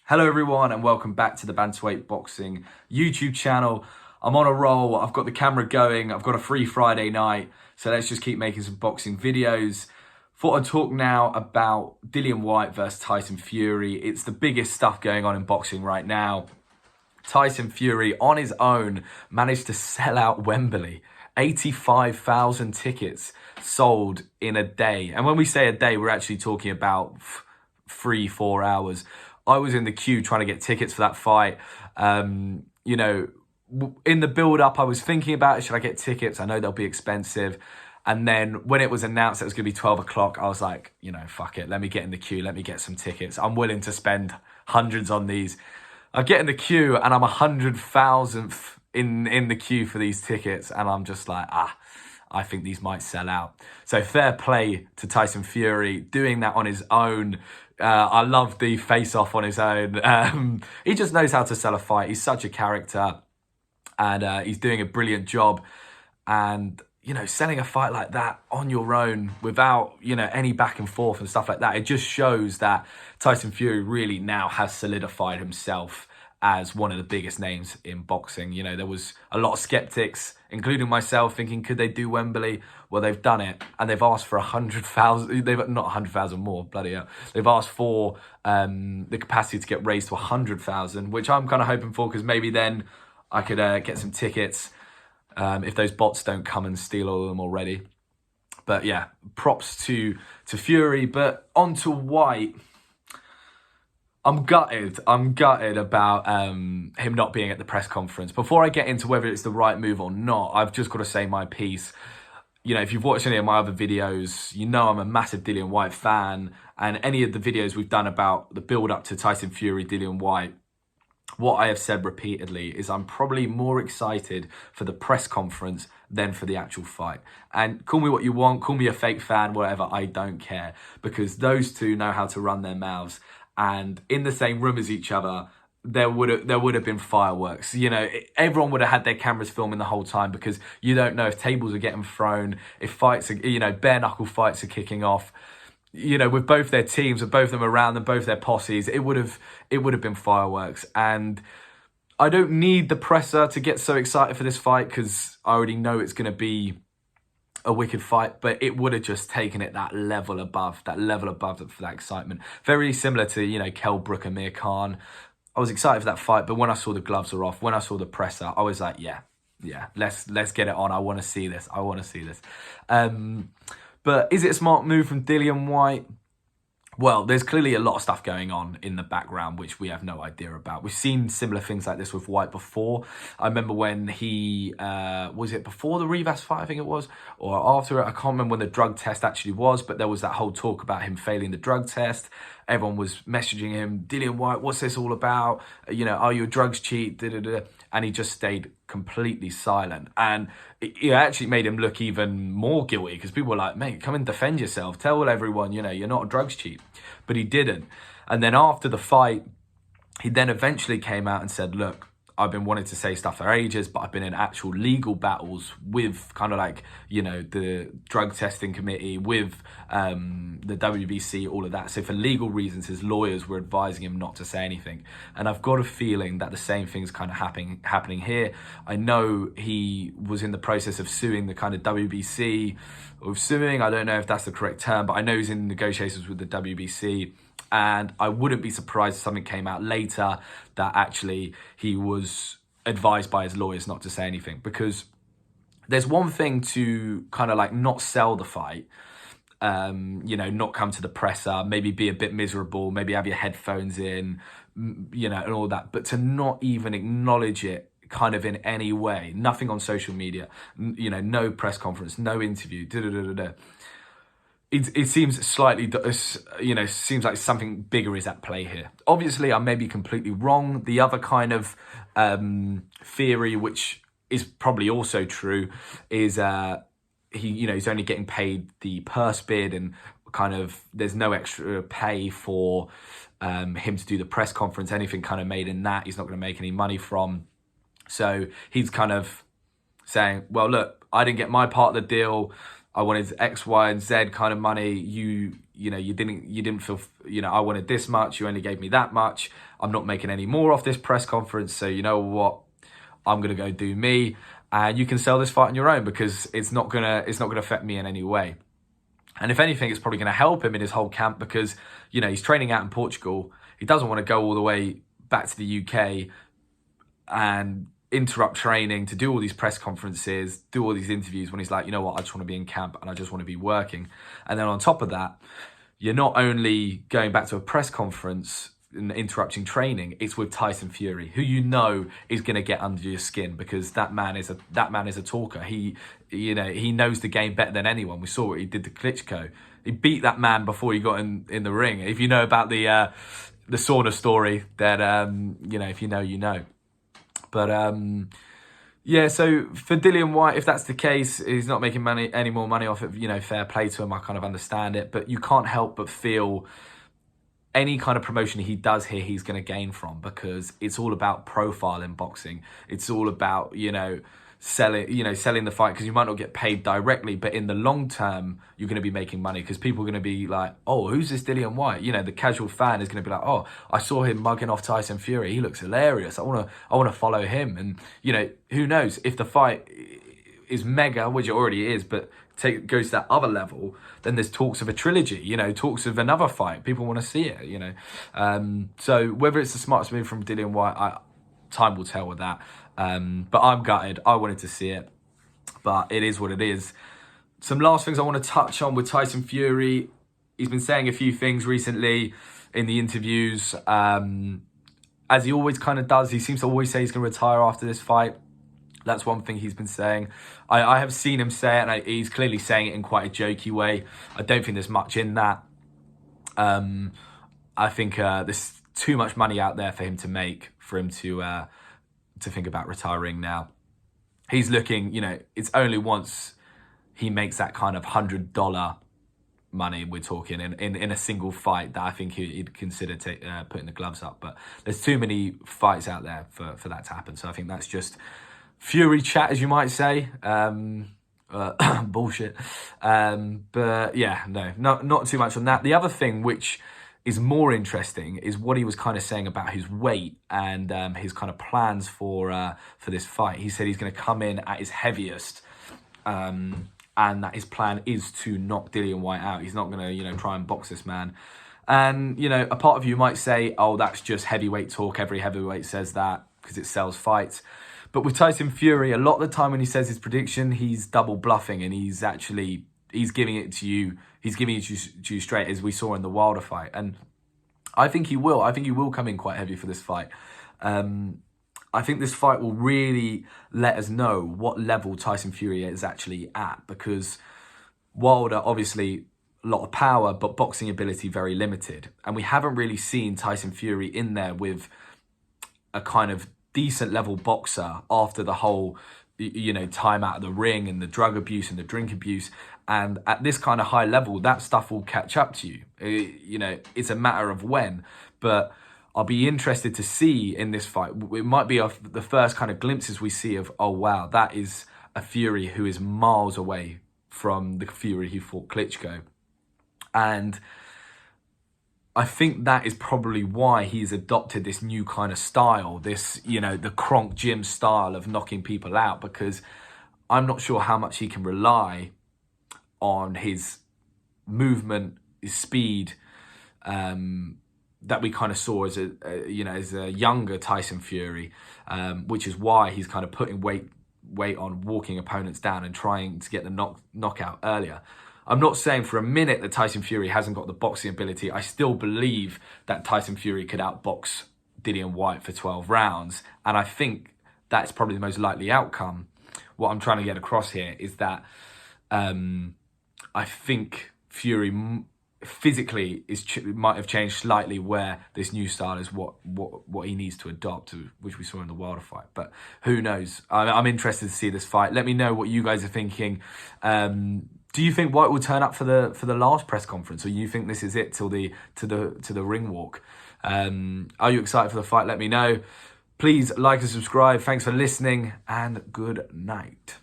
Hello everyone and welcome back to the Bantamweight Boxing YouTube channel. I'm on a roll, I've got the camera going, I've got a free Friday night, so let's just keep making some boxing videos. Thought I'd talk now about Dillian Whyte versus Tyson Fury. It's the biggest stuff going on in boxing right now. Tyson Fury on his own managed to sell out Wembley. 85,000 tickets sold in a day. And when we say a day, we're actually talking about 3-4 hours. I was in the queue trying to get tickets for that fight. In the build-up, I was thinking about it. Should I get tickets? I know they'll be expensive. And then when it was announced that it was going to be 12 o'clock, I was like, fuck it. Let me get in the queue. Let me get some tickets. I'm willing to spend hundreds on these. I get in the queue and I'm 100,000th in the queue for these tickets. And I'm just like, I think these might sell out. So fair play to Tyson Fury doing that on his own. I love the face-off on his own. He just knows how to sell a fight. He's such a character and he's doing a brilliant job. And, selling a fight like that on your own without, any back and forth and stuff like that, it just shows that Tyson Fury really now has solidified himself as one of the biggest names in boxing. There was a lot of skeptics, including myself, thinking, could they do Wembley? Well, they've done it, and they've asked for 100,000. They've not 100,000 more, bloody hell. They've asked for the capacity to get raised to 100,000, which I'm kind of hoping for, because maybe then I could get some tickets if those bots don't come and steal all of them already. But yeah, props to Fury. But on to Whyte. I'm gutted about him not being at the press conference. Before I get into whether it's the right move or not, I've just got to say my piece. If you've watched any of my other videos, I'm a massive Dillian Whyte fan. And any of the videos we've done about the build-up to Tyson Fury, Dillian Whyte, what I have said repeatedly is I'm probably more excited for the press conference than for the actual fight. And call me what you want, call me a fake fan, whatever, I don't care. Because those two know how to run their mouths. And in the same room as each other, there would have been fireworks. Everyone would have had their cameras filming the whole time, because you don't know if tables are getting thrown, if fights are, bare knuckle fights are kicking off. With both their teams, with both of them around them, both their posses, it would have been fireworks. And I don't need the presser to get so excited for this fight, because I already know it's going to be a wicked fight, but it would have just taken it that level above for that excitement. Very similar to, Kell Brook and Amir Khan. I was excited for that fight, but when I saw the gloves were off, when I saw the presser, I was like, yeah, let's get it on. I want to see this. But is it a smart move from Dillian Whyte? Well, there's clearly a lot of stuff going on in the background which we have no idea about. We've seen similar things like this with Whyte before. I remember when he, was it before the Rivas fight, I think it was, or after it? I can't remember when the drug test actually was, but there was that whole talk about him failing the drug test. Everyone was messaging him, Dillian Whyte, what's this all about? Are you a drugs cheat? And he just stayed completely silent. And it actually made him look even more guilty, because people were like, mate, come and defend yourself. Tell everyone, you're not a drugs cheat. But he didn't. And then after the fight, he then eventually came out and said, look, I've been wanting to say stuff for ages, but I've been in actual legal battles with kind of like, the drug testing committee, with the WBC, all of that. So for legal reasons, his lawyers were advising him not to say anything. And I've got a feeling that the same thing's kind of happening here. I know he was in the process of suing the kind of WBC, I don't know if that's the correct term, but I know he's in negotiations with the WBC. And I wouldn't be surprised if something came out later that actually he was advised by his lawyers not to say anything. Because there's one thing to kind of like not sell the fight, not come to the presser, maybe be a bit miserable, maybe have your headphones in, and all that. But to not even acknowledge it kind of in any way, nothing on social media, no press conference, no interview, It seems slightly, seems like something bigger is at play here. Obviously, I may be completely wrong. The other kind of theory, which is probably also true, is he's only getting paid the purse bid, and kind of there's no extra pay for him to do the press conference. Anything kind of made in that, he's not going to make any money from. So he's kind of saying, well, look, I didn't get my part of the deal. I wanted X, Y, and Z kind of money. You didn't feel, I wanted this much. You only gave me that much. I'm not making any more off this press conference. So you know what? I'm going to go do me. And you can sell this fight on your own because it's not going to affect me in any way. And if anything, it's probably going to help him in his whole camp because, he's training out in Portugal. He doesn't want to go all the way back to the UK and interrupt training to do all these press conferences, do all these interviews when he's like, you know what, I just want to be in camp and I just want to be working. And then on top of that, you're not only going back to a press conference and interrupting training, it's with Tyson Fury, who is going to get under your skin because that man is a talker. He knows the game better than anyone. We saw what he did to Klitschko. He beat that man before he got in the ring. If you know about the sauna story, that if you know, you know. But so for Dillian Whyte, if that's the case, he's not making any more money off it. Fair play to him. I kind of understand it, but you can't help but feel any kind of promotion he does here, he's going to gain from, because it's all about profile in boxing. It's all about, selling the fight, because you might not get paid directly, but in the long term, you're going to be making money because people are going to be like, oh, who's this Dillian Whyte? The casual fan is going to be like, oh, I saw him mugging off Tyson Fury. He looks hilarious. I want to follow him. And, who knows if the fight is mega, which it already is, but goes to that other level, then there's talks of a trilogy, talks of another fight. People want to see it, So whether it's the smartest move from Dillian Whyte, time will tell with that. But I'm gutted. I wanted to see it, but it is what it is. Some last things I want to touch on with Tyson Fury. He's been saying a few things recently in the interviews. As he always kind of does, he seems to always say he's going to retire after this fight. That's one thing he's been saying. I have seen him say it, and he's clearly saying it in quite a jokey way. I don't think there's much in that. I think there's too much money out there for him to make, for him to think about retiring now. He's looking, it's only once he makes that kind of $100 money, we're talking, in a single fight, that I think he'd consider putting the gloves up. But there's too many fights out there for that to happen. So I think that's just Fury chat, as you might say. Bullshit. But yeah, no, not too much on that. The other thing which is more interesting is what he was kind of saying about his weight and his kind of plans for this fight. He said he's going to come in at his heaviest, and that his plan is to knock Dillian Whyte out. He's not going to, try and box this man. And, a part of you might say, oh, that's just heavyweight talk. Every heavyweight says that because it sells fights. But with Tyson Fury, a lot of the time when he says his prediction, he's double bluffing, and he's giving it to you. He's giving it to you straight, as we saw in the Wilder fight. And I think he will. I think he will come in quite heavy for this fight. I think this fight will really let us know what level Tyson Fury is actually at, because Wilder, obviously, a lot of power, but boxing ability very limited. And we haven't really seen Tyson Fury in there with a kind of decent level boxer after the whole, time out of the ring and the drug abuse and the drink abuse. And at this kind of high level, that stuff will catch up to you. It's a matter of when. But I'll be interested to see in this fight. It might be the first kind of glimpses we see of, oh, wow, that is a Fury who is miles away from the Fury who fought Klitschko. And I think that is probably why he's adopted this new kind of style, this, the Kronk Gym style of knocking people out, because I'm not sure how much he can rely on his movement, his speed, that we kind of saw as a younger Tyson Fury, which is why he's kind of putting weight on walking opponents down and trying to get the knockout earlier. I'm not saying for a minute that Tyson Fury hasn't got the boxing ability. I still believe that Tyson Fury could outbox Dillian Whyte for 12 rounds. And I think that's probably the most likely outcome. What I'm trying to get across here is that I think Fury physically might have changed slightly, where this new style is what he needs to adopt, which we saw in the Wilder fight. But who knows? I'm interested to see this fight. Let me know what you guys are thinking. Do you think Whyte will turn up for the last press conference, or you think this is it till the ring walk? Are you excited for the fight? Let me know. Please like and subscribe. Thanks for listening, and good night.